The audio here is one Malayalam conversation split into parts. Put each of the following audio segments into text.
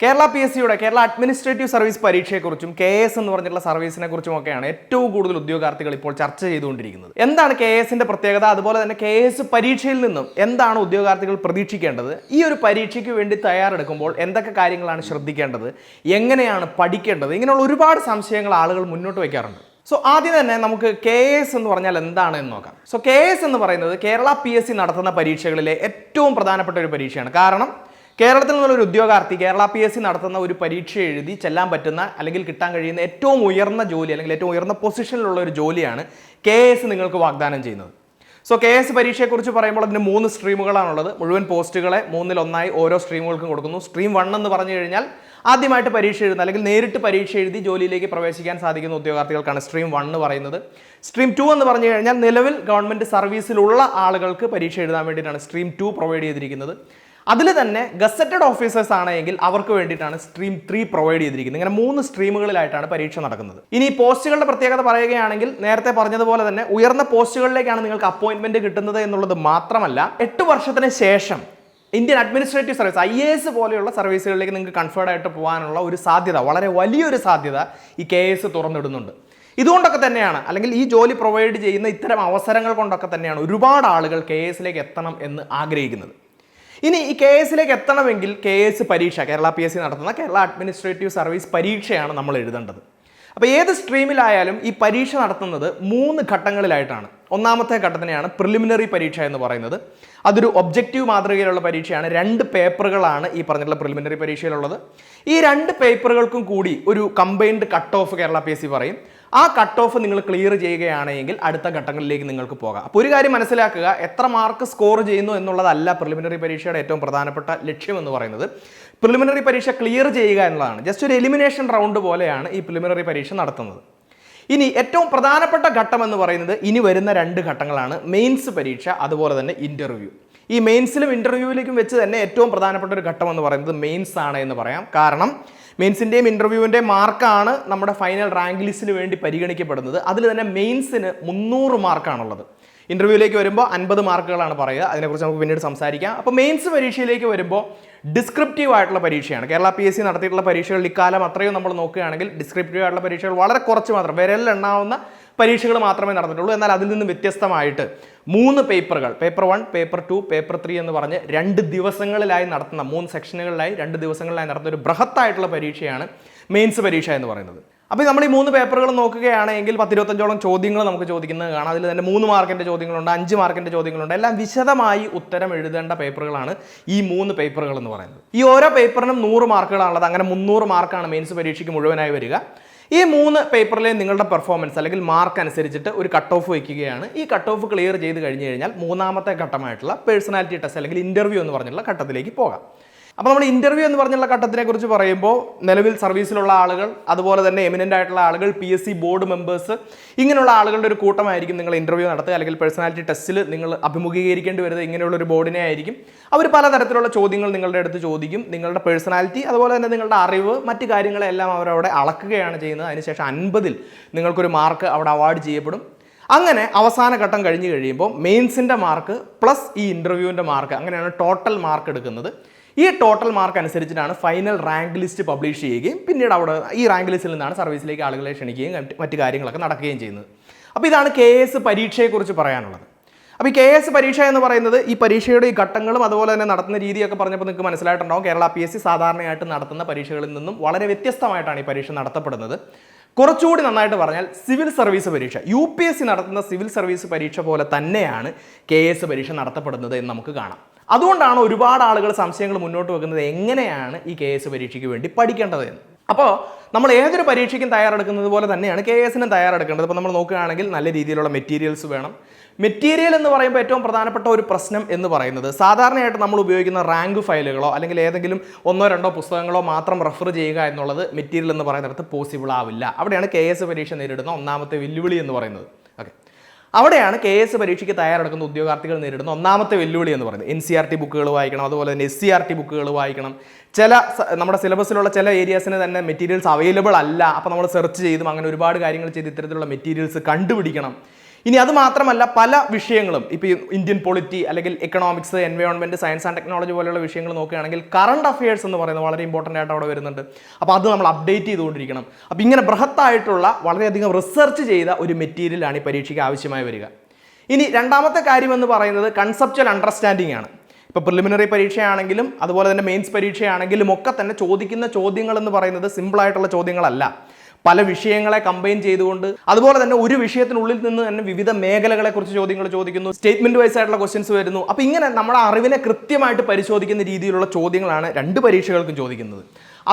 കേരള PSCയുടെ കേരള അഡ്മിനിസ്ട്രേറ്റീവ് സർവീസ് പരീക്ഷയെക്കുറിച്ചും KS എന്ന് പറഞ്ഞിട്ടുള്ള സർവീസിനെ കുറിച്ചുമൊക്കെയാണ് ഏറ്റവും കൂടുതൽ ഉദ്യോഗാർത്ഥികൾ ഇപ്പോൾ ചർച്ച ചെയ്തുകൊണ്ടിരിക്കുന്നത്. എന്താണ് KSന്റെ പ്രത്യേകത, അതുപോലെ തന്നെ KS പരീക്ഷയിൽ നിന്നും എന്താണ് ഉദ്യോഗാർത്ഥികൾ പ്രതീക്ഷിക്കേണ്ടത്, ഈ ഒരു പരീക്ഷയ്ക്ക് വേണ്ടി തയ്യാറെടുക്കുമ്പോൾ എന്തൊക്കെ കാര്യങ്ങളാണ് ശ്രദ്ധിക്കേണ്ടത്, എങ്ങനെയാണ് പഠിക്കേണ്ടത്, ഇങ്ങനെയുള്ള ഒരുപാട് സംശയങ്ങൾ ആളുകൾ മുന്നോട്ട് വയ്ക്കാറുണ്ട്. ആദ്യം തന്നെ നമുക്ക് KS എന്ന് പറഞ്ഞാൽ എന്താണെന്ന് നോക്കാം. KS എന്ന് പറയുന്നത് കേരള PSC നടത്തുന്ന പരീക്ഷകളിലെ ഏറ്റവും പ്രധാനപ്പെട്ട ഒരു പരീക്ഷയാണ്. കാരണം കേരളത്തിൽ നിന്നുള്ള ഉദ്യോഗാർത്ഥി കേരള PSC നടത്തുന്ന ഒരു പരീക്ഷ എഴുതി ചെല്ലാൻ പറ്റുന്ന അല്ലെങ്കിൽ കിട്ടാൻ കഴിയുന്ന ഏറ്റവും ഉയർന്ന ജോലി അല്ലെങ്കിൽ ഏറ്റവും ഉയർന്ന പൊസിഷനിലുള്ള ഒരു ജോലിയാണ് KS നിങ്ങൾക്ക് വാഗ്ദാനം ചെയ്യുന്നത്. KS പരീക്ഷയെക്കുറിച്ച് പറയുമ്പോൾ അതിന് 3 സ്ട്രീമുകളാണുള്ളത്. മുഴുവൻ പോസ്റ്റുകളെ 3-1 ഓരോ സ്ട്രീമുകൾക്കും കൊടുക്കുന്നു. സ്ട്രീം 1 എന്ന് പറഞ്ഞു കഴിഞ്ഞാൽ ആദ്യമായിട്ട് പരീക്ഷ എഴുതുന്ന അല്ലെങ്കിൽ നേരിട്ട് പരീക്ഷ എഴുതി ജോലിയിലേക്ക് പ്രവേശിക്കാൻ സാധിക്കുന്ന ഉദ്യോഗാർത്ഥികൾക്കാണ് സ്ട്രീം 1 എന്ന് പറയുന്നത്. സ്ട്രീം 2 എന്ന് പറഞ്ഞു കഴിഞ്ഞാൽ നിലവിൽ ഗവൺമെൻറ് സർവീസിലുള്ള ആളുകൾക്ക് പരീക്ഷ എഴുതാൻ വേണ്ടിയിട്ടാണ് സ്ട്രീം 2 പ്രൊവൈഡ് ചെയ്തിരിക്കുന്നത്. അതിൽ തന്നെ ഗസറ്റഡ് ഓഫീസേഴ്സ് ആണെങ്കിൽ അവർക്ക് വേണ്ടിയിട്ടാണ് സ്ട്രീം 3 പ്രൊവൈഡ് ചെയ്തിരിക്കുന്നത്. ഇങ്ങനെ 3 സ്ട്രീമുകളിലായിട്ടാണ് പരീക്ഷ നടക്കുന്നത്. ഇനി പോസ്റ്റുകളുടെ പ്രത്യേകത പറയുകയാണെങ്കിൽ നേരത്തെ പറഞ്ഞതുപോലെ തന്നെ ഉയർന്ന പോസ്റ്റുകളിലേക്കാണ് നിങ്ങൾക്ക് അപ്പോയിന്റ്മെന്റ് കിട്ടുന്നത് എന്നുള്ളത് മാത്രമല്ല, 8 വർഷത്തിന് ശേഷം ഇന്ത്യൻ അഡ്മിനിസ്ട്രേറ്റീവ് സർവീസ് IAS പോലെയുള്ള സർവീസുകളിലേക്ക് നിങ്ങൾക്ക് കൺഫേർഡ് ആയിട്ട് പോകാനുള്ള ഒരു സാധ്യത, വളരെ വലിയൊരു സാധ്യത ഈ KS തുറന്നിടുന്നുണ്ട്. ഇതുകൊണ്ടൊക്കെ തന്നെയാണ്, അല്ലെങ്കിൽ ഈ ജോലി പ്രൊവൈഡ് ചെയ്യുന്ന ഇത്തരം അവസരങ്ങൾ കൊണ്ടൊക്കെ തന്നെയാണ് ഒരുപാട് ആളുകൾ KSലേക്ക് എത്തണം എന്ന് ആഗ്രഹിക്കുന്നത്. ഇനി ഈ KSലേക്ക് എത്തണമെങ്കിൽ KS പരീക്ഷ, കേരള PSC നടത്തുന്ന കേരള അഡ്മിനിസ്ട്രേറ്റീവ് സർവീസ് പരീക്ഷയാണ് നമ്മൾ എഴുതേണ്ടത്. അപ്പോൾ ഏത് സ്ട്രീമിലായാലും ഈ പരീക്ഷ നടത്തുന്നത് 3 ഘട്ടങ്ങളിലായിട്ടാണ്. ഒന്നാമത്തെ ഘട്ടത്തിനെയാണ് പ്രിലിമിനറി പരീക്ഷ എന്ന് പറയുന്നത്. അതൊരു ഒബ്ജക്റ്റീവ് മാതൃകയിലുള്ള പരീക്ഷയാണ്. 2 പേപ്പറുകളാണ് ഈ പറഞ്ഞിട്ടുള്ള പ്രിലിമിനറി പരീക്ഷയിലുള്ളത്. ഈ 2 പേപ്പറുകൾക്കും കൂടി ഒരു combined cut off Kerala PSC പറയും. ആ കട്ട് ഓഫ് നിങ്ങൾ ക്ലിയർ ചെയ്യുകയാണെങ്കിൽ അടുത്ത ഘട്ടങ്ങളിലേക്ക് നിങ്ങൾക്ക് പോകാം. അപ്പോൾ ഒരു കാര്യം മനസ്സിലാക്കുക, എത്ര മാർക്ക് സ്കോർ ചെയ്യുന്നു എന്നുള്ളതല്ല പ്രിലിമിനറി പരീക്ഷയുടെ ഏറ്റവും പ്രധാനപ്പെട്ട ലക്ഷ്യം എന്ന് പറയുന്നത്. പ്രിലിമിനറി പരീക്ഷ ക്ലിയർ ചെയ്യുക എന്നുള്ളതാണ്. ജസ്റ്റ് ഒരു എലിമിനേഷൻ റൗണ്ട് പോലെയാണ് ഈ പ്രിലിമിനറി പരീക്ഷ നടത്തുന്നത്. ഇനി ഏറ്റവും പ്രധാനപ്പെട്ട ഘട്ടം എന്ന് പറയുന്നത് ഇനി വരുന്ന 2 ഘട്ടങ്ങളാണ്. മെയിൻസ് പരീക്ഷ, അതുപോലെ തന്നെ ഇൻ്റർവ്യൂ. ഈ മെയിൻസിലും ഇൻ്റർവ്യൂവിലേക്കും വെച്ച് തന്നെ ഏറ്റവും പ്രധാനപ്പെട്ട ഒരു ഘട്ടം എന്ന് പറയുന്നത് മെയിൻസ് ആണ് എന്ന് പറയാം. കാരണം മെയിൻസിൻ്റെയും ഇൻ്റർവ്യൂവിൻ്റെ മാർക്കാണ് നമ്മുടെ ഫൈനൽ റാങ്ക് ലിസ്റ്റിന് വേണ്ടി പരിഗണിക്കപ്പെടുന്നത്. അതിൽ തന്നെ മെയിൻസിന് 300 മാർക്കാണുള്ളത്. ഇൻ്റർവ്യൂവിലേക്ക് വരുമ്പോൾ 50 മാർക്കുകളാണ് പറയുക. അതിനെക്കുറിച്ച് നമുക്ക് പിന്നീട് സംസാരിക്കാം. അപ്പോൾ മെയിൻസ് പരീക്ഷയിലേക്ക് വരുമ്പോൾ ഡിസ്ക്രിപ്റ്റീവ് ആയിട്ടുള്ള പരീക്ഷയാണ്. കേരള PSC നടത്തിയിട്ടുള്ള പരീക്ഷകൾ ഇക്കാലം അത്രയും നമ്മൾ നോക്കുകയാണെങ്കിൽ ഡിസ്ക്രിപ്റ്റീവ് ആയിട്ടുള്ള പരീക്ഷകൾ വളരെ കുറച്ച് മാത്രം, വിരലിലെണ്ണാവുന്ന പരീക്ഷകൾ മാത്രമേ നടന്നിട്ടുള്ളൂ. എന്നാൽ അതിൽ നിന്ന് വ്യത്യസ്തമായിട്ട് 3 പേപ്പറുകൾ, പേപ്പർ 1, പേപ്പർ 2, പേപ്പർ 3 എന്ന് പറഞ്ഞ് 2 ദിവസങ്ങളിലായി നടത്തുന്ന 3 സെക്ഷനുകളിലായി 2 ദിവസങ്ങളിലായി നടത്തുന്ന ഒരു ബൃഹത്തായിട്ടുള്ള പരീക്ഷയാണ് മെയിൻസ് പരീക്ഷ എന്ന് പറയുന്നത്. അപ്പോൾ നമ്മൾ ഈ 3 പേപ്പറുകൾ നോക്കുകയാണെങ്കിൽ 10-25ഓളം ചോദ്യങ്ങൾ നമുക്ക് ചോദിക്കുന്നത് കാണാം. അതിൽ തന്നെ 3 മാർക്കിൻ്റെ ചോദ്യങ്ങളുണ്ട്, 5 മാർക്കിൻ്റെ ചോദ്യങ്ങളുണ്ട്. എല്ലാം വിശദമായി ഉത്തരം എഴുതേണ്ട പേപ്പറുകളാണ് ഈ 3 പേപ്പറുകൾ എന്ന് പറയുന്നത്. ഈ ഓരോ പേപ്പറിനും 100 മാർക്കുകളാണുള്ളത്. അങ്ങനെ 300 മാർക്കാണ് മെയിൻസ് പരീക്ഷയ്ക്ക് മുഴുവനായി വരിക. ഈ 3 പേപ്പറിലെ നിങ്ങളുടെ പെർഫോമൻസ് അല്ലെങ്കിൽ മാർക്ക് അനുസരിച്ചിട്ട് ഒരു കട്ട് ഓഫ് വയ്ക്കുകയാണ്. ഈ കട്ട് ഓഫ് ക്ലിയർ ചെയ്ത് കഴിഞ്ഞ് കഴിഞ്ഞാൽ 3ാമത്തെ ഘട്ടമായിട്ടുള്ള പേഴ്സണാലിറ്റി ടെസ്റ്റ് അല്ലെങ്കിൽ ഇൻ്റർവ്യൂ എന്ന് പറഞ്ഞിട്ടുള്ള ഘട്ടത്തിലേക്ക് പോകാം. അപ്പോൾ നമ്മൾ ഇൻ്റർവ്യൂ എന്ന് പറഞ്ഞുള്ള ഘട്ടത്തിനെ കുറിച്ച് പറയുമ്പോൾ നിലവിൽ സർവീസിലുള്ള ആളുകൾ, അതുപോലെ തന്നെ എമിനൻ്റ് ആയിട്ടുള്ള ആളുകൾ, PSC ബോർഡ് മെമ്പേഴ്സ്, ഇങ്ങനെയുള്ള ആളുകളുടെ ഒരു കൂട്ടമായിരിക്കും നിങ്ങൾ ഇൻ്റർവ്യൂ നടത്തുക. അല്ലെങ്കിൽ പേഴ്സണാലിറ്റി ടെസ്റ്റിൽ നിങ്ങൾ അഭിമുഖീകരിക്കേണ്ടി വരുന്നത് ഇങ്ങനെയുള്ളൊരു ബോർഡിനെ ആയിരിക്കും. അവർ പലതരത്തിലുള്ള ചോദ്യങ്ങൾ നിങ്ങളുടെ അടുത്ത് ചോദിക്കും. നിങ്ങളുടെ പേഴ്സണാലിറ്റി, അതുപോലെ തന്നെ നിങ്ങളുടെ അറിവ്, മറ്റ് കാര്യങ്ങളെല്ലാം അവരവിടെ അളക്കുകയാണ് ചെയ്യുന്നത്. അതിനുശേഷം 50-ൽ നിങ്ങൾക്കൊരു മാർക്ക് അവിടെ അവാർഡ് ചെയ്യപ്പെടും. അങ്ങനെ അവസാന ഘട്ടം കഴിഞ്ഞ് കഴിയുമ്പോൾ മെയിൻസിൻ്റെ മാർക്ക് പ്ലസ് ഈ ഇൻ്റർവ്യൂവിൻ്റെ മാർക്ക്, അങ്ങനെയാണ് ടോട്ടൽ മാർക്ക് എടുക്കുന്നത്. ഈ ടോട്ടൽ മാർക്ക് അനുസരിച്ചിട്ടാണ് ഫൈനൽ റാങ്ക് ലിസ്റ്റ് പബ്ലിഷ് ചെയ്യുകയും പിന്നീട് അവിടെ ഈ റാങ്ക് ലിസ്റ്റിൽ നിന്നാണ് സർവീസിലേക്ക് ആളുകളെ ക്ഷണിക്കുകയും മറ്റ് കാര്യങ്ങളൊക്കെ നടക്കുകയും ചെയ്യുന്നത്. അപ്പോൾ ഇതാണ് KS പരീക്ഷയെക്കുറിച്ച് പറയാനുള്ളത്. അപ്പോൾ ഈ KS പരീക്ഷ എന്ന് പറയുന്നത് ഈ പരീക്ഷയുടെ ഈ ഘട്ടങ്ങളും അതുപോലെ തന്നെ നടത്തുന്ന രീതിയൊക്കെ പറഞ്ഞപ്പോൾ നിങ്ങൾക്ക് മനസ്സിലായിട്ടുണ്ടാവും. കേരള PSC സാധാരണയായിട്ട് നടത്തുന്ന പരീക്ഷകളിൽ നിന്നും വളരെ വ്യത്യസ്തമായിട്ടാണ് ഈ പരീക്ഷ നടത്തപ്പെടുന്നത്. കുറച്ചുകൂടി നന്നായിട്ട് പറഞ്ഞാൽ സിവിൽ സർവീസ് പരീക്ഷ, UPSC നടത്തുന്ന സിവിൽ സർവീസ് പരീക്ഷ പോലെ തന്നെയാണ് KS പരീക്ഷ നടത്തപ്പെടുന്നത് എന്ന് നമുക്ക് കാണാം. അതുകൊണ്ടാണ് ഒരുപാട് ആളുകൾ സംശയങ്ങൾ മുന്നോട്ട് വെക്കുന്നത് എങ്ങനെയാണ് ഈ KS പരീക്ഷയ്ക്ക് വേണ്ടി പഠിക്കേണ്ടത് എന്ന്. അപ്പോൾ നമ്മൾ ഏതൊരു പരീക്ഷയ്ക്കും തയ്യാറെടുക്കുന്നത് പോലെ തന്നെയാണ് KSനും തയ്യാറെടുക്കേണ്ടത്. ഇപ്പോൾ നമ്മൾ നോക്കുകയാണെങ്കിൽ നല്ല രീതിയിലുള്ള മെറ്റീരിയൽസ് വേണം. മെറ്റീരിയൽ എന്ന് പറയുമ്പോൾ ഏറ്റവും പ്രധാനപ്പെട്ട ഒരു പ്രശ്നം എന്ന് പറയുന്നത് സാധാരണയായിട്ട് നമ്മൾ ഉപയോഗിക്കുന്ന റാങ്ക് ഫയലുകളോ അല്ലെങ്കിൽ ഏതെങ്കിലും 1-2 പുസ്തകങ്ങളോ മാത്രം റെഫർ ചെയ്യുക എന്നുള്ളത് മെറ്റീരിയൽ എന്ന് പറയുന്നിടത്ത് പോസിബിൾ ആവില്ല. അവിടെയാണ് KS പരീക്ഷ നേരിടുന്ന ഒന്നാമത്തെ വെല്ലുവിളി എന്ന് പറയുന്നത്. ഓക്കെ, അവിടെയാണ് KS പരീക്ഷയ്ക്ക് തയ്യാറെടുക്കുന്ന ഉദ്യോഗാർത്ഥികൾ നേരിടുന്ന ഒന്നാമത്തെ വെല്ലുവിളി എന്ന് പറയുന്നത്. NCERT ബുക്കുകൾ വായിക്കണം, അതുപോലെ തന്നെ SCERT ബുക്കുകൾ വായിക്കണം. നമ്മുടെ സിലബസിലുള്ള ചില ഏരിയാസിന് തന്നെ മെറ്റീരിയൽസ് അവൈലബിൾ അല്ല. അപ്പോൾ നമ്മൾ സെർച്ച് ചെയ്തും അങ്ങനെ ഒരുപാട് കാര്യങ്ങൾ ചെയ്ത് ഇത്തരത്തിലുള്ള മെറ്റീരിയൽസ് കണ്ടുപിടിക്കണം. ഇനി അത് മാത്രമല്ല പല വിഷയങ്ങളും ഇപ്പോൾ ഇന്ത്യൻ പൊളിറ്റി അല്ലെങ്കിൽ economics, environment, science and technology പോലെയുള്ള വിഷയങ്ങൾ നോക്കുകയാണെങ്കിൽ കറണ്ട് അഫയേഴ്സ് എന്ന് പറയുന്നത് വളരെ ഇമ്പോർട്ടൻ്റ് ആയിട്ട് അവിടെ വരുന്നുണ്ട്. അപ്പോൾ അത് നമ്മൾ അപ്ഡേറ്റ് ചെയ്തുകൊണ്ടിരിക്കണം. അപ്പോൾ ഇങ്ങനെ ബൃഹത്തായിട്ടുള്ള വളരെയധികം റിസർച്ച് ചെയ്ത ഒരു മെറ്റീരിയലാണ് ഈ പരീക്ഷയ്ക്ക് ആവശ്യമായി വരിക. ഇനി രണ്ടാമത്തെ കാര്യം എന്ന് പറയുന്നത് കൺസെപ്ച്വൽ അണ്ടർസ്റ്റാൻഡിംഗ് ആണ്. ഇപ്പോൾ പ്രിലിമിനറി പരീക്ഷയാണെങ്കിലും അതുപോലെ തന്നെ മെയിൻസ് പരീക്ഷയാണെങ്കിലും ഒക്കെ തന്നെ ചോദിക്കുന്ന ചോദ്യങ്ങൾ എന്ന് പറയുന്നത് സിമ്പിളായിട്ടുള്ള ചോദ്യങ്ങളല്ല. പല വിഷയങ്ങളെ കമ്പൈൻ ചെയ്തുകൊണ്ട് അതുപോലെ തന്നെ ഒരു വിഷയത്തിനുള്ളിൽ നിന്ന് തന്നെ വിവിധ മേഖലകളെക്കുറിച്ച് ചോദ്യങ്ങൾ ചോദിക്കുന്നു, സ്റ്റേറ്റ്മെന്റ് വൈസ് ആയിട്ടുള്ള ക്വസ്റ്റ്യൻസ് വരുന്നു. അപ്പോൾ ഇങ്ങനെ നമ്മുടെ അറിവിനെ കൃത്യമായിട്ട് പരിശോധിക്കുന്ന രീതിയിലുള്ള ചോദ്യങ്ങളാണ് രണ്ട് പരീക്ഷകൾക്കും ചോദിക്കുന്നത്.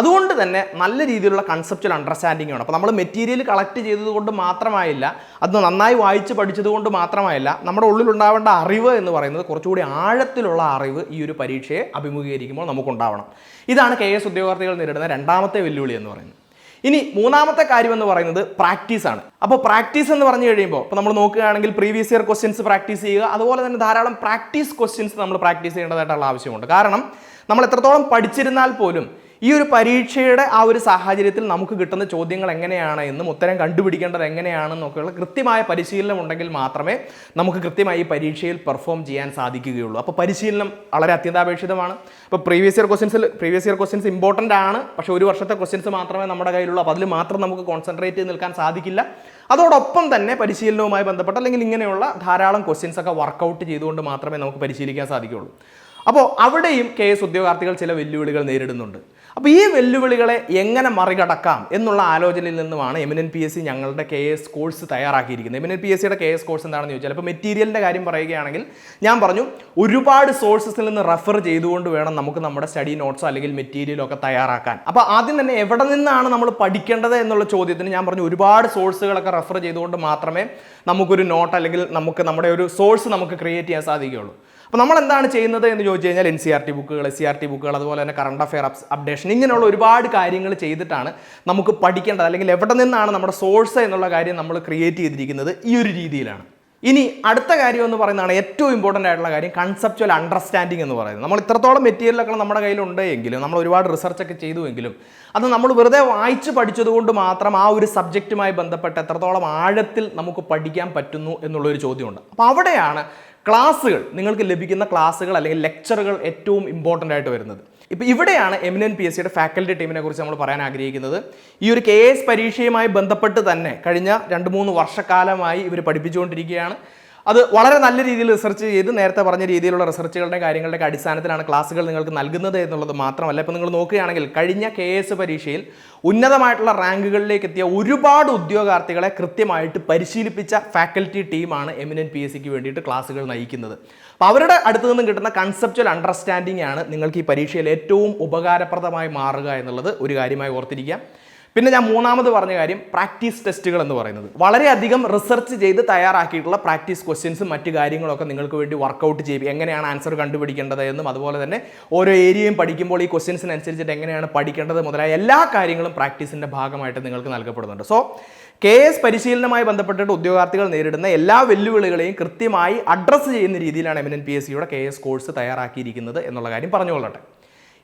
അതുകൊണ്ട് തന്നെ നല്ല രീതിയിലുള്ള കൺസെപ്ച്വൽ അണ്ടർസ്റ്റാൻഡിംഗ് ആണ്. അപ്പോൾ നമ്മൾ മെറ്റീരിയൽ കളക്ട് ചെയ്തതുകൊണ്ട് മാത്രമായില്ല, അത് നന്നായി വായിച്ച് പഠിച്ചതുകൊണ്ട് മാത്രമായില്ല, നമ്മുടെ ഉള്ളിലുണ്ടാവേണ്ട അറിവ് എന്ന് പറയുന്നത് കുറച്ചുകൂടി ആഴത്തിലുള്ള അറിവ് ഈ ഒരു പരീക്ഷയെ അഭിമുഖീകരിക്കുമ്പോൾ നമുക്കുണ്ടാവണം. ഇതാണ് KS ഉദ്യോഗാർത്ഥികൾ നേരിടുന്ന രണ്ടാമത്തെ വെല്ലുവിളി എന്ന് പറയുന്നത്. ഇനി മൂന്നാമത്തെ കാര്യം എന്ന് പറയുന്നത് പ്രാക്ടീസ് ആണ്. അപ്പോൾ പ്രാക്ടീസ് എന്ന് പറഞ്ഞു കഴിയുമ്പോൾ ഇപ്പോൾ നമ്മൾ നോക്കുകയാണെങ്കിൽ പ്രീവിയസ് ഇയർ ക്വസ്റ്റ്യൻസ് പ്രാക്ടീസ് ചെയ്യുക, അതുപോലെ തന്നെ ധാരാളം പ്രാക്ടീസ് ക്വസ്റ്റ്യൻസ് നമ്മൾ പ്രാക്ടീസ് ചെയ്യേണ്ടതായിട്ടുള്ള ആവശ്യമുണ്ട്. കാരണം നമ്മൾ എത്രത്തോളം പഠിച്ചിരുന്നാൽ പോലും ഈ ഒരു പരീക്ഷയുടെ ആ ഒരു സാഹചര്യത്തിൽ നമുക്ക് കിട്ടുന്ന ചോദ്യങ്ങൾ എങ്ങനെയാണ് എന്നും ഉത്തരം കണ്ടുപിടിക്കേണ്ടത് എങ്ങനെയാണെന്നൊക്കെയുള്ള കൃത്യമായ പരിശീലനം ഉണ്ടെങ്കിൽ മാത്രമേ നമുക്ക് കൃത്യമായി ഈ പരീക്ഷയിൽ പെർഫോം ചെയ്യാൻ സാധിക്കുകയുള്ളൂ. അപ്പോൾ പരിശീലനം വളരെ അത്യന്താപേക്ഷിതമാണ്. ഇപ്പോൾ പ്രീവിയസ് ഇയർ ക്വസ്റ്റ്യൻസ് ഇമ്പോർട്ടൻ്റ് ആണ്. പക്ഷേ ഒരു വർഷത്തെ ക്വസ്റ്റ്യൻസ് മാത്രമേ നമ്മുടെ കയ്യിലുള്ളൂ. അപ്പോൾ അതിൽ മാത്രം നമുക്ക് കോൺസെൻട്രേറ്റ് ചെയ്ത് നിൽക്കാൻ സാധിക്കില്ല. അതോടൊപ്പം തന്നെ പരിശീലനവുമായി ബന്ധപ്പെട്ട അല്ലെങ്കിൽ ഇങ്ങനെയുള്ള ധാരാളം ക്വസ്റ്റ്യൻസ് ഒക്കെ വർക്കൗട്ട് ചെയ്തുകൊണ്ട് മാത്രമേ നമുക്ക് പരിശീലിക്കാൻ സാധിക്കുകയുള്ളൂ. അപ്പോൾ അവിടെയും KS ഉദ്യോഗാർത്ഥികൾ ചില വെല്ലുവിളികൾ നേരിടുന്നുണ്ട്. അപ്പോൾ ഈ വെല്ലുവിളികളെ എങ്ങനെ മറികടക്കാം എന്നുള്ള ആലോചനയിൽ നിന്നുമാണ് എമിനന്റ് PSC ഞങ്ങളുടെ KS കോഴ്സ് തയ്യാറാക്കിയിരിക്കുന്നത്. എമിനന്റ് PSCയുടെ KS കോഴ്സ് എന്താണെന്ന് ചോദിച്ചാൽ, ഇപ്പോൾ മെറ്റീരിയലിൻ്റെ കാര്യം പറയുകയാണെങ്കിൽ ഞാൻ പറഞ്ഞു ഒരുപാട് സോഴ്സസിൽ നിന്ന് റെഫർ ചെയ്തുകൊണ്ട് വേണം നമുക്ക് നമ്മുടെ സ്റ്റഡി നോട്ട്സോ അല്ലെങ്കിൽ മെറ്റീരിയലോ ഒക്കെ തയ്യാറാക്കാൻ. അപ്പോൾ ആദ്യം തന്നെ എവിടെ നിന്നാണ് നമ്മൾ പഠിക്കേണ്ടത് എന്നുള്ള ചോദ്യത്തിന് ഞാൻ പറഞ്ഞു ഒരുപാട് സോഴ്സുകളൊക്കെ റെഫർ ചെയ്തുകൊണ്ട് മാത്രമേ നമുക്കൊരു നോട്ട് അല്ലെങ്കിൽ നമുക്ക് നമ്മുടെ ഒരു സോഴ്സ് നമുക്ക് ക്രിയേറ്റ് ചെയ്യാൻ സാധിക്കുകയുള്ളൂ. അപ്പോൾ നമ്മൾ എന്താണ് ചെയ്യുന്നത് എന്ന് ചോദിച്ചു കഴിഞ്ഞാൽ NCERT ബുക്കുകൾ, SCERT ബുക്കുകൾ, അതുപോലെ തന്നെ കറണ്ട് അഫെയർ അപ്ഡേഷൻ, ഇങ്ങനെയുള്ള ഒരുപാട് കാര്യങ്ങൾ ചെയ്തിട്ടാണ് നമുക്ക് പഠിക്കേണ്ടത്. അല്ലെങ്കിൽ എവിടെ നിന്നാണ് നമ്മുടെ സോഴ്സ് എന്നുള്ള കാര്യം നമ്മൾ ക്രിയേറ്റ് ചെയ്തിരിക്കുന്നത് ഈ ഒരു രീതിയിലാണ്. ഇനി അടുത്ത കാര്യം എന്ന് പറയുന്നതാണ് ഏറ്റവും ഇമ്പോർട്ടൻ്റ് ആയിട്ടുള്ള കാര്യം, കൺസെപ്ച്വൽ അണ്ടർസ്റ്റാൻഡിംഗ് എന്ന് പറയുന്നത്. നമ്മൾ ഇത്രത്തോളം മെറ്റീരിയലൊക്കെ നമ്മുടെ കയ്യിലുണ്ട് എങ്കിലും, നമ്മൾ ഒരുപാട് റിസർച്ചൊക്കെ ചെയ്തുവെങ്കിലും അത് നമ്മൾ വെറുതെ വായിച്ച് പഠിച്ചതുകൊണ്ട് മാത്രം ആ ഒരു സബ്ജക്റ്റുമായി ബന്ധപ്പെട്ട് എത്രത്തോളം ആഴത്തിൽ നമുക്ക് പഠിക്കാൻ പറ്റുന്നു എന്നുള്ളൊരു ചോദ്യമുണ്ട്. അപ്പോൾ അവിടെയാണ് ക്ലാസ്സുകൾ, നിങ്ങൾക്ക് ലഭിക്കുന്ന ക്ലാസ്സുകൾ അല്ലെങ്കിൽ ലെക്ചറുകൾ ഏറ്റവും ഇമ്പോർട്ടൻ്റ് ആയിട്ട് വരുന്നത്. ഇപ്പോൾ ഇവിടെയാണ് എമിനന്റ് PSCയുടെ ഫാക്കൽറ്റി ടീമിനെ കുറിച്ച് നമ്മൾ പറയാൻ ആഗ്രഹിക്കുന്നത്. ഈ ഒരു KS പരീക്ഷയുമായി ബന്ധപ്പെട്ട് തന്നെ കഴിഞ്ഞ 2-3 വർഷക്കാലമായി ഇവർ പഠിപ്പിച്ചുകൊണ്ടിരിക്കുകയാണ്. അത് വളരെ നല്ല രീതിയിൽ റിസർച്ച് ചെയ്ത് നേരത്തെ പറഞ്ഞ രീതിയിലുള്ള റിസർച്ചുകളുടെ കാര്യങ്ങളുടെ അടിസ്ഥാനത്തിലാണ് ക്ലാസ്സുകൾ നിങ്ങൾക്ക് നൽകുന്നത് എന്നുള്ളത് മാത്രമല്ല, ഇപ്പോൾ നിങ്ങൾ നോക്കുകയാണെങ്കിൽ കഴിഞ്ഞ KS പരീക്ഷയിൽ ഉന്നതമായിട്ടുള്ള റാങ്കുകളിലേക്ക് എത്തിയ ഒരുപാട് ഉദ്യോഗാർത്ഥികളെ കൃത്യമായിട്ട് പരിശീലിപ്പിച്ച ഫാക്കൽറ്റി ടീമാണ് എമിനന്റ് PSCക്ക് വേണ്ടിയിട്ട് ക്ലാസ്സുകൾ നയിക്കുന്നത്. അപ്പോൾ അവരുടെ അടുത്ത് നിന്നും കിട്ടുന്ന കൺസെപ്ച്വൽ അണ്ടർസ്റ്റാൻഡിംഗ് ആണ് നിങ്ങൾക്ക് ഈ പരീക്ഷയിൽ ഏറ്റവും ഉപകാരപ്രദമായി മാറുക എന്നുള്ളത് ഒരു കാര്യമായി ഓർത്തിരിക്കുക. പിന്നെ ഞാൻ മൂന്നാമത് പറഞ്ഞ കാര്യം പ്രാക്ടീസ് ടെസ്റ്റുകൾ എന്ന് പറയുന്നത്. വളരെയധികം റിസർച്ച് ചെയ്ത് തയ്യാറാക്കിയിട്ടുള്ള പ്രാക്ടീസ് ക്വസ്റ്റ്യൻസും മറ്റു കാര്യങ്ങളൊക്കെ നിങ്ങൾക്ക് വേണ്ടി വർക്കൗട്ട് ചെയ്യും. എങ്ങനെയാണ് ആൻസർ കണ്ടുപിടിക്കേണ്ടത് എന്നും അതുപോലെ തന്നെ ഓരോ ഏരിയയും പഠിക്കുമ്പോൾ ഈ ക്വസ്റ്റ്യൻസിനനുസരിച്ചിട്ട് എങ്ങനെയാണ് പഠിക്കേണ്ടത് മുതലായ എല്ലാ കാര്യങ്ങളും പ്രാക്ടീസിൻ്റെ ഭാഗമായിട്ട് നിങ്ങൾക്ക് നൽകപ്പെടുന്നുണ്ട്. സോ KS പരിശീലനവുമായി ബന്ധപ്പെട്ടിട്ട് ഉദ്യോഗാർത്ഥികൾ നേരിടുന്ന എല്ലാ വെല്ലുവിളികളെയും കൃത്യമായി അഡ്രസ്സ് ചെയ്യുന്ന രീതിയിലാണ് എമിനന്റ് PSCയുടെ KS കോഴ്സ് തയ്യാറാക്കിയിരിക്കുന്നത് എന്നുള്ള കാര്യം പറഞ്ഞുകൊള്ളട്ടെ.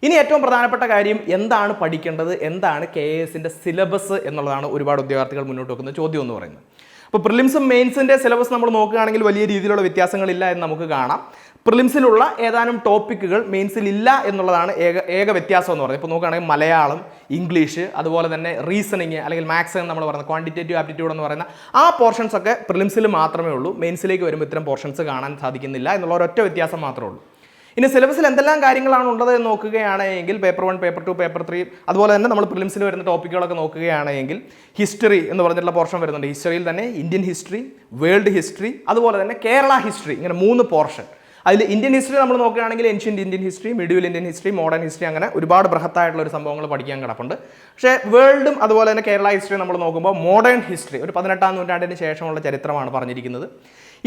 ഇനി ഏറ്റവും പ്രധാനപ്പെട്ട കാര്യം എന്താണ് പഠിക്കേണ്ടത്, എന്താണ് KSന്റെ സിലബസ് എന്നുള്ളതാണ് ഒരുപാട് ഉദ്യോഗാർത്ഥികൾ മുന്നോട്ട് വെക്കുന്ന ചോദ്യം എന്ന് പറയുന്നത്. അപ്പോൾ പ്രിലിംസും മെയിൻസിൻ്റെ സിലബസ് നമ്മൾ നോക്കുകയാണെങ്കിൽ വലിയ രീതിയിലുള്ള വ്യത്യാസങ്ങളില്ല എന്ന് നമുക്ക് കാണാം. പ്രിലിംസിലുള്ള ഏതാനും ടോപ്പിക്കുകൾ മെയിൻസിൽ ഇല്ല എന്നുള്ളതാണ് ഏക വ്യത്യാസം എന്ന് പറയുന്നത്. ഇപ്പോൾ നോക്കുകയാണെങ്കിൽ മലയാളം, ഇംഗ്ലീഷ്, അതുപോലെ തന്നെ റീസണിങ് അല്ലെങ്കിൽ മാത്സ് എന്ന് നമ്മൾ പറയുന്നത് ക്വാണ്ടിറ്റേറ്റീവ് ആപ്റ്റിറ്റ്യൂഡ് എന്ന് പറയുന്ന ആ പോർഷൻസ് ഒക്കെ പ്രിലിംസിൽ മാത്രമേ ഉള്ളൂ. മെയിൻസിലേക്ക് വരുമ്പോൾ ഇത്തരം പോർഷൻസ് കാണാൻ സാധിക്കുന്നില്ല എന്നുള്ള ഒരൊറ്റ വ്യത്യാസം മാത്രമേ ഉള്ളൂ. ഇനി സിലബസിൽ എന്തെല്ലാം കാര്യങ്ങളാണ് ഉള്ളത് എന്ന് നോക്കുകയാണെങ്കിൽ പേപ്പർ 1, പേപ്പർ 2, പേപ്പർ 3 അതുപോലെ തന്നെ നമ്മൾ പ്രിലിംസിൽ വരുന്ന ടോപ്പിക്കുകളൊക്കെ നോക്കുകയാണെങ്കിൽ ഹിസ്റ്ററി എന്ന് പറഞ്ഞിട്ടുള്ള പോർഷൻ വരുന്നുണ്ട്. ഹിസ്റ്ററിയിൽ തന്നെ ഇന്ത്യൻ ഹിസ്റ്ററി, വേൾഡ് ഹിസ്റ്ററി, അതുപോലെ തന്നെ കേരള ഹിസ്റ്ററി, ഇങ്ങനെ 3 പോർഷൻ. അതിൽ ഇന്ത്യൻ ഹിസ്റ്ററി നമ്മൾ നോക്കുകയാണെങ്കിൽ ancient Indian history, medieval Indian history, modern history, അങ്ങനെ ഒരുപാട് ബൃഹത്തായിട്ടുള്ള ഒരു സംഭവങ്ങൾ പഠിക്കാൻ കിടപ്പുണ്ട്. പക്ഷേ വേൾഡും അതുപോലെ തന്നെ കേരള ഹിസ്റ്ററി നമ്മൾ നോക്കുമ്പോൾ മോഡേൺ ഹിസ്റ്ററി ഒരു 18ാം നൂറ്റാണ്ടിന് ശേഷമുള്ള ചരിത്രമാണ് പറഞ്ഞിരിക്കുന്നത്.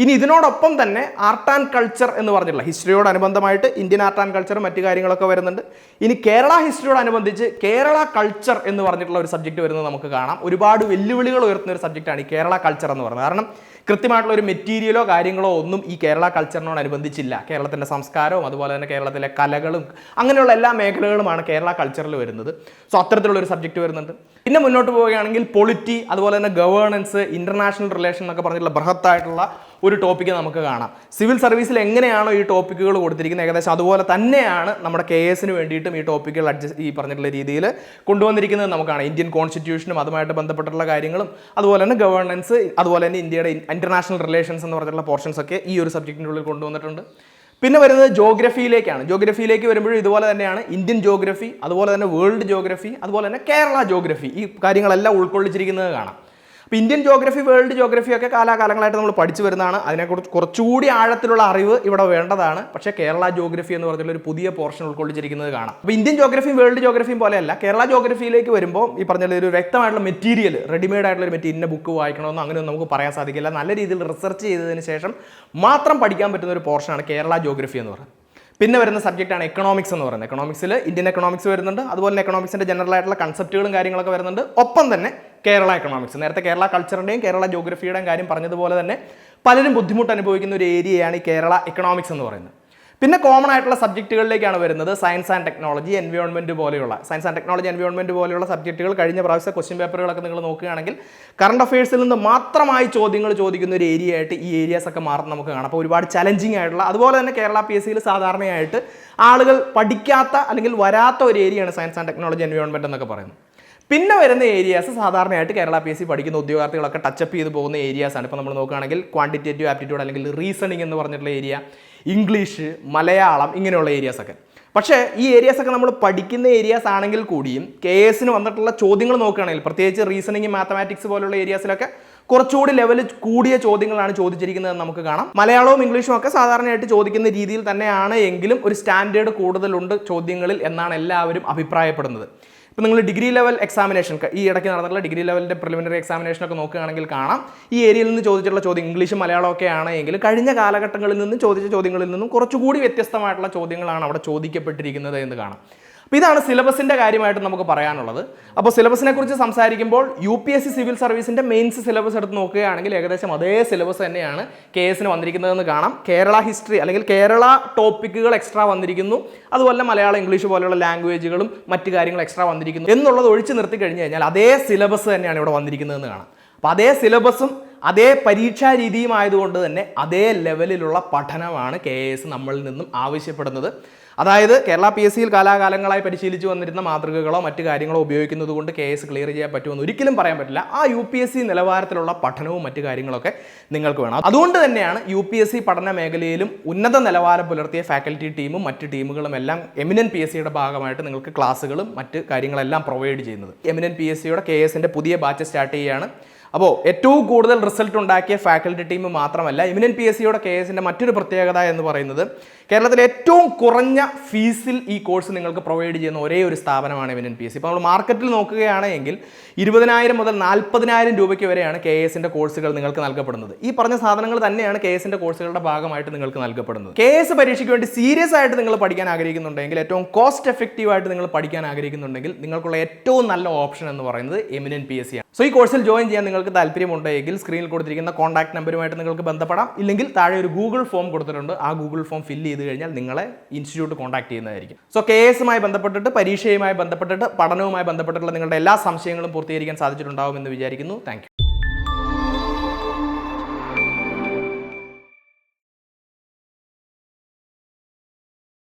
ഇനി ഇതിനോടൊപ്പം തന്നെ ആർട്ട് ആൻഡ് കൾച്ചർ എന്ന് പറഞ്ഞിട്ടുള്ള ഹിസ്റ്ററിയോടനുബന്ധമായിട്ട് ഇന്ത്യൻ ആർട്ട് ആൻഡ് കൾച്ചർ മറ്റു കാര്യങ്ങളൊക്കെ വരുന്നുണ്ട്. ഇനി കേരള ഹിസ്റ്ററിയോടനുബന്ധിച്ച് കേരള കൾച്ചർ എന്ന് പറഞ്ഞിട്ടുള്ള ഒരു സബ്ജക്റ്റ് വരുന്നത് നമുക്ക് കാണാം. ഒരുപാട് വെല്ലുവിളികൾ ഉയർത്തുന്ന ഒരു സബ്ജക്റ്റാണ് ഈ കേരള കൾച്ചർ എന്ന് പറയുന്നത്. കാരണം കൃത്യമായിട്ടുള്ള ഒരു മെറ്റീരിയലോ കാര്യങ്ങളോ ഒന്നും ഈ കേരള കൾച്ചറിനോടനുബന്ധിച്ചില്ല. കേരളത്തിൻ്റെ സംസ്കാരവും അതുപോലെ തന്നെ കേരളത്തിലെ കലകളും അങ്ങനെയുള്ള എല്ലാ മേഖലകളുമാണ് കേരള കൾച്ചറിൽ വരുന്നത്. സോ അത്തരത്തിലുള്ളൊരു സബ്ജക്റ്റ് വരുന്നുണ്ട്. പിന്നെ മുന്നോട്ട് പോവുകയാണെങ്കിൽ പൊളിറ്റി, അതുപോലെ തന്നെ ഗവേണൻസ്, ഇന്റർനാഷണൽ റിലേഷൻ എന്നൊക്കെ പറഞ്ഞിട്ടുള്ള ബൃഹത്തായിട്ടുള്ള ഒരു ടോപ്പിക്ക് നമുക്ക് കാണാം. സിവിൽ സർവീസിൽ എങ്ങനെയാണോ ഈ ടോപ്പിക്കുകൾ കൊടുത്തിരിക്കുന്നത് ഏകദേശം അതുപോലെ തന്നെയാണ് നമ്മുടെ KS വേണ്ടിയിട്ടും ഈ ടോപ്പിക്കുകൾ ഈ പറഞ്ഞിട്ടുള്ള രീതിയിൽ കൊണ്ടുവന്നിരിക്കുന്നത് നമുക്ക് കാണാം. ഇന്ത്യൻ കോൺസ്റ്റിറ്റ്യൂഷനും അതുമായിട്ട് ബന്ധപ്പെട്ടുള്ള കാര്യങ്ങളും അതുപോലെ തന്നെ ഗവേണൻസ്, അതുപോലെ തന്നെ ഇന്ത്യയുടെ ഇന്റർനാഷണൽ റിലേഷൻസ് എന്ന് പറഞ്ഞിട്ടുള്ള പോർഷൻസ് ഒക്കെ ഈ ഒരു സബ്ജക്റ്റിൻ്റെ ഉള്ളിൽ കൊണ്ടുവന്നിട്ടുണ്ട്. പിന്നെ വരുന്നത് ജോഗ്രഫിയിലേക്കാണ്. ജോഗ്രഫിയിലേക്ക് വരുമ്പോഴും ഇതുപോലെ തന്നെയാണ് ഇന്ത്യൻ ജോഗ്രഫി, അതുപോലെ തന്നെ വേൾഡ് ജോഗ്രഫി, അതുപോലെ തന്നെ കേരള ജോഗ്രഫി, ഈ കാര്യങ്ങളെല്ലാം ഉൾക്കൊള്ളിച്ചിരിക്കുന്നത് കാണാം. അപ്പോൾ ഇന്ത്യൻ ജോഗ്രഫി, വേൾഡ് ജോഗ്രഫി ഒക്കെ കാലാകാലങ്ങളായിട്ട് നമ്മൾ പഠിച്ചു വരുന്നതാണ്. അതിനെക്കുറിച്ച് കുറച്ചുകൂടി ആഴത്തിലുള്ള അറിവ് ഇവിടെ വേണ്ടതാണ്. പക്ഷേ കേരള ജോഗ്രഫി എന്ന് പറഞ്ഞിട്ടുള്ള ഒരു പുതിയ പോർഷൻ ഉൾക്കൊള്ളിച്ചിരിക്കുന്നത് കാണാം. അപ്പോൾ ഇന്ത്യൻ ജോഗ്രഫിയും വേൾഡ് ജോഗ്രഫിയും പോലെയല്ല, കേരള ജോഗ്രഫിയിലേക്ക് വരുമ്പോൾ ഈ പറഞ്ഞ ഒരു വ്യക്തമായിട്ടുള്ള മെറ്റീരിയൽ, റെഡിമെയ്ഡ് ആയിട്ടുള്ള ഒരു മെറ്റീരിയൽ, ഇന്ന ബുക്ക് വായിക്കണമെന്നോ അങ്ങനെയൊന്നും നമുക്ക് പറയാൻ സാധിക്കില്ല. നല്ല രീതിയിൽ റിസർച്ച് ചെയ്തതിന് ശേഷം മാത്രം പഠിക്കാൻ പറ്റുന്ന ഒരു പോർഷനാണ് കേരള ജോഗ്രഫി എന്ന് പറയുന്നത്. പിന്നെ വരുന്ന സബ്ജക്റ്റാണ് എക്കണോമിക്സ് എന്ന് പറയുന്നത്. എക്കണോമിക്സിൽ ഇന്ത്യൻ എക്കണോമിക്സ് വരുന്നുണ്ട്, അതുപോലെ തന്നെ എക്കണോമിക്സിൻ്റെ ജനറൽ ആയിട്ടുള്ള കൺസെപ്റ്റുകളും കാര്യങ്ങളൊക്കെ വരുന്നുണ്ട്. ഒപ്പം തന്നെ കേരള എക്കണോമിക്സ്, നേരത്തെ കേരള കൾച്ചറിൻ്റെയും കേരള ജോഗ്രഫിയുടെയും കാര്യം പറഞ്ഞതുപോലെ തന്നെ പലരും ബുദ്ധിമുട്ട് അനുഭവിക്കുന്ന ഒരു ഏരിയയാണ് ഈ കേരള എക്കണോമിക്സ് എന്ന് പറയുന്നത്. പിന്നെ കോമൺ ആയിട്ടുള്ള സബ്ജക്റ്റുകളിലേക്കാണ് വരുന്നത് സയൻസ് ആൻഡ് ടെക്നോളജി, എൻവയോൺമെൻറ്റ് പോലെയുള്ള സബ്ജക്റ്റുകൾ. കഴിഞ്ഞ പ്രാവശ്യത്തെ ക്വസ്റ്റ്യൻ പേപ്പറുകളൊക്കെ നിങ്ങൾ നോക്കുകയാണെങ്കിൽ കറണ്ട് അഫയേഴ്സിൽ നിന്ന് മാത്രമായി ചോദ്യങ്ങൾ ചോദിക്കുന്ന ഒരു ഏരിയ ആയിട്ട് ഈ ഏരിയാസ് ഒക്കെ മാറും നമുക്ക് കാണാം. അപ്പോൾ ഒരുപാട് ചലഞ്ചിങ് ആയിട്ടുള്ള, അതുപോലെ തന്നെ കേരള PSCയിൽ സാധാരണയായിട്ട് ആളുകൾ പഠിക്കാത്ത അല്ലെങ്കിൽ വരാത്ത ഒരു ഏരിയയാണ് സയൻസ് ആൻഡ് ടെക്നോളജി, എൻവയോൺമെൻറ്റ് എന്നൊക്കെ പറയുന്നത്. പിന്നെ വരുന്ന ഏരിയാസ് സാധാരണയായിട്ട് കേരള PSC പഠിക്കുന്ന ഉദ്യോഗാർത്ഥികളൊക്കെ ടച്ചപ്പ് ചെയ്ത് പോകുന്ന ഏരിയാസാണ്. ഇപ്പോൾ നമ്മൾ നോക്കുകയാണെങ്കിൽ ക്വാണ്ടിറ്റേറ്റീവ് ആപ്റ്റിറ്റ്യൂഡ് അല്ലെങ്കിൽ റീസണിങ് എന്ന് പറഞ്ഞിട്ടുള്ള ഏരിയ, ഇംഗ്ലീഷ്, മലയാളം, ഇങ്ങനെയുള്ള ഏരിയാസൊക്കെ. പക്ഷേ ഈ ഏരിയാസൊക്കെ നമ്മൾ പഠിക്കുന്ന ഏരിയാസ് ആണെങ്കിൽ കൂടിയും KS വന്നിട്ടുള്ള ചോദ്യങ്ങൾ നോക്കുകയാണെങ്കിൽ പ്രത്യേകിച്ച് റീസണിങ്, മാത്തമാറ്റിക്സ് പോലുള്ള ഏരിയാസിലൊക്കെ കുറച്ചുകൂടി ലെവൽ കൂടിയ ചോദ്യങ്ങളാണ് ചോദിച്ചിരിക്കുന്നത് നമുക്ക് കാണാം. മലയാളവും ഇംഗ്ലീഷും ഒക്കെ സാധാരണയായിട്ട് ചോദിക്കുന്ന രീതിയിൽ തന്നെയാണ് എങ്കിലും ഒരു സ്റ്റാൻഡേർഡ് കൂടുതലുണ്ട് ചോദ്യങ്ങളിൽ എന്നാണ് എല്ലാവരും അഭിപ്രായപ്പെടുന്നത്. ഇപ്പോൾ നിങ്ങൾ ഡിഗ്രി ലെവൽ എക്സാമിനേഷൻ, ഈ ഇടയ്ക്ക് നടന്നിട്ടുള്ള ഡിഗ്രി ലെവലിൻ്റെ പ്രിലിമിനറി എക്സാമിനേഷനൊക്കെ നോക്കുകയാണെങ്കിൽ കാണാം ഈ ഏരിയയിൽ നിന്ന് ചോദിച്ചിട്ടുള്ള ചോദ്യം ഇംഗ്ലീഷും മലയാളം ഒക്കെ ആണെങ്കിൽ കഴിഞ്ഞ കാലഘട്ടങ്ങളിൽ നിന്നും ചോദിച്ച ചോദ്യങ്ങളിൽ നിന്നും കുറച്ചുകൂടി വ്യത്യസ്തമായിട്ടുള്ള ചോദ്യങ്ങളാണ് അവിടെ ചോദിക്കപ്പെട്ടിരിക്കുന്നത് എന്ന് കാണാം. അപ്പോൾ ഇതാണ് സിലബസിൻ്റെ കാര്യമായിട്ട് നമുക്ക് പറയാനുള്ളത്. അപ്പോൾ സിലബസിനെ കുറിച്ച് സംസാരിക്കുമ്പോൾ UPSC സിവിൽ സർവീസിൻ്റെ മെയിൻസ് സിലബസ് എടുത്ത് നോക്കുകയാണെങ്കിൽ ഏകദേശം അതേ സിലബസ് തന്നെയാണ് KS വന്നിരിക്കുന്നതെന്ന് കാണാം. കേരള ഹിസ്റ്ററി അല്ലെങ്കിൽ കേരള ടോപ്പിക്കുകൾ എക്സ്ട്രാ വന്നിരിക്കുന്നു, അതുപോലെ മലയാളം, ഇംഗ്ലീഷ് പോലെയുള്ള ലാംഗ്വേജുകളും മറ്റു കാര്യങ്ങൾ എക്സ്ട്രാ വന്നിരിക്കുന്നു എന്നുള്ളത് ഒഴിച്ച് നിർത്തി കഴിഞ്ഞ് കഴിഞ്ഞാൽ അതേ സിലബസ് തന്നെയാണ് ഇവിടെ വന്നിരിക്കുന്നതെന്ന് കാണാം. അപ്പോൾ അതേ സിലബസും അതേ പരീക്ഷാ രീതിയും ആയതുകൊണ്ട് തന്നെ അതേ ലെവലിലുള്ള പഠനമാണ് KS നമ്മളിൽ നിന്നും ആവശ്യപ്പെടുന്നത്. അതായത് കേരള PSCയിൽ കാലാകാലങ്ങളായി പരിശീലിച്ചു വന്നിരുന്ന മാതൃകകളോ മറ്റു കാര്യങ്ങളോ ഉപയോഗിക്കുന്നത് കൊണ്ട് KS ക്ലിയർ ചെയ്യാൻ പറ്റുമെന്ന് ഒരിക്കലും പറയാൻ പറ്റില്ല. ആ UPSC നിലവാരത്തിലുള്ള പഠനവും മറ്റു കാര്യങ്ങളൊക്കെ നിങ്ങൾക്ക് വേണം. അതുകൊണ്ട് തന്നെയാണ് UPSC പഠന മേഖലയിലും ഉന്നത നിലവാരം പുലർത്തിയ ഫാക്കൽറ്റി ടീമും മറ്റ് ടീമുകളും എല്ലാം എമിനന്റ് PSCയുടെ ഭാഗമായിട്ട് നിങ്ങൾക്ക് ക്ലാസ്സുകളും മറ്റ് കാര്യങ്ങളെല്ലാം പ്രൊവൈഡ് ചെയ്യുന്നത്. എമിനന്റ് PSCയുടെ KS പുതിയ ബാച്ച് സ്റ്റാർട്ട് ചെയ്യുകയാണ്. അപ്പോൾ ഏറ്റവും കൂടുതൽ റിസൾട്ട് ഉണ്ടാക്കിയ ഫാക്കൽറ്റി ടീം മാത്രമല്ല, എമിനന്റ് PSCയുടെ KS മറ്റൊരു പ്രത്യേകത എന്ന് പറയുന്നത് കേരളത്തിലെ ഏറ്റവും കുറഞ്ഞ ഫീസിൽ ഈ കോഴ്സ് നിങ്ങൾക്ക് പ്രൊവൈഡ് ചെയ്യുന്ന ഒരേ ഒരു സ്ഥാപനമാണ് എമിനന്റ് PSC. ഇപ്പോൾ നമ്മൾ മാർക്കറ്റിൽ നോക്കുകയാണെങ്കിൽ 20,000 മുതൽ 40,000 രൂപയ്ക്ക് വരെയാണ് KS കോഴ്സുകൾ നിങ്ങൾക്ക് നൽകപ്പെടുന്നത്. ഈ പറഞ്ഞ സാധനങ്ങൾ തന്നെയാണ് KS കോഴ്സുകളുടെ ഭാഗമായിട്ട് നിങ്ങൾക്ക് നൽകപ്പെടുന്നത്. KS പരീക്ഷയ്ക്ക് വേണ്ടി സീരിയസ് ആയിട്ട് നിങ്ങൾ പഠിക്കാൻ ആഗ്രഹിക്കുന്നുണ്ടെങ്കിൽ, ഏറ്റവും കോസ്റ്റ് എഫക്റ്റീവ് ആയിട്ട് നിങ്ങൾ പഠിക്കാൻ ആഗ്രഹിക്കുന്നുണ്ടെങ്കിൽ നിങ്ങൾക്കുള്ള ഏറ്റവും നല്ല ഓപ്ഷൻ എന്ന് പറയുന്നത് എമിനന്റ് PSC ആണ്. സോ ഈ കോഴ്സിൽ ജോയിൻ ചെയ്യാൻ നിങ്ങൾക്ക് താല്പര്യമുണ്ടെങ്കിൽ സ്ക്രീനിൽ കൊടുത്തിരിക്കുന്ന കോൺടാക്ട് നമ്പറുമായിട്ട് നിങ്ങൾക്ക് ബന്ധപ്പെടാം. ഇല്ലെങ്കിൽ താഴെ ഒരു ഗൂഗിൾ ഫോം കൊടുത്തിട്ടുണ്ട്, ആ ഗൂഗിൾ ഫോം ഫില്ല് ചെയ്ത് കഴിഞ്ഞാൽ നിങ്ങളെ ഇൻസ്റ്റിറ്റ്യൂട്ട് കോൺടാക്ട് ചെയ്യുന്നതായിരിക്കും. സോ KSമായി ബന്ധപ്പെട്ടിട്ട്, പരീക്ഷയുമായി ബന്ധപ്പെട്ടിട്ട്, പഠനവുമായി ബന്ധപ്പെട്ടിട്ടുള്ള നിങ്ങളുടെ എല്ലാ സംശയങ്ങളും പൂർത്തീകരിക്കാൻ സാധിച്ചിട്ടുണ്ടാകുമെന്ന് വിചാരിക്കുന്നു. Thank you.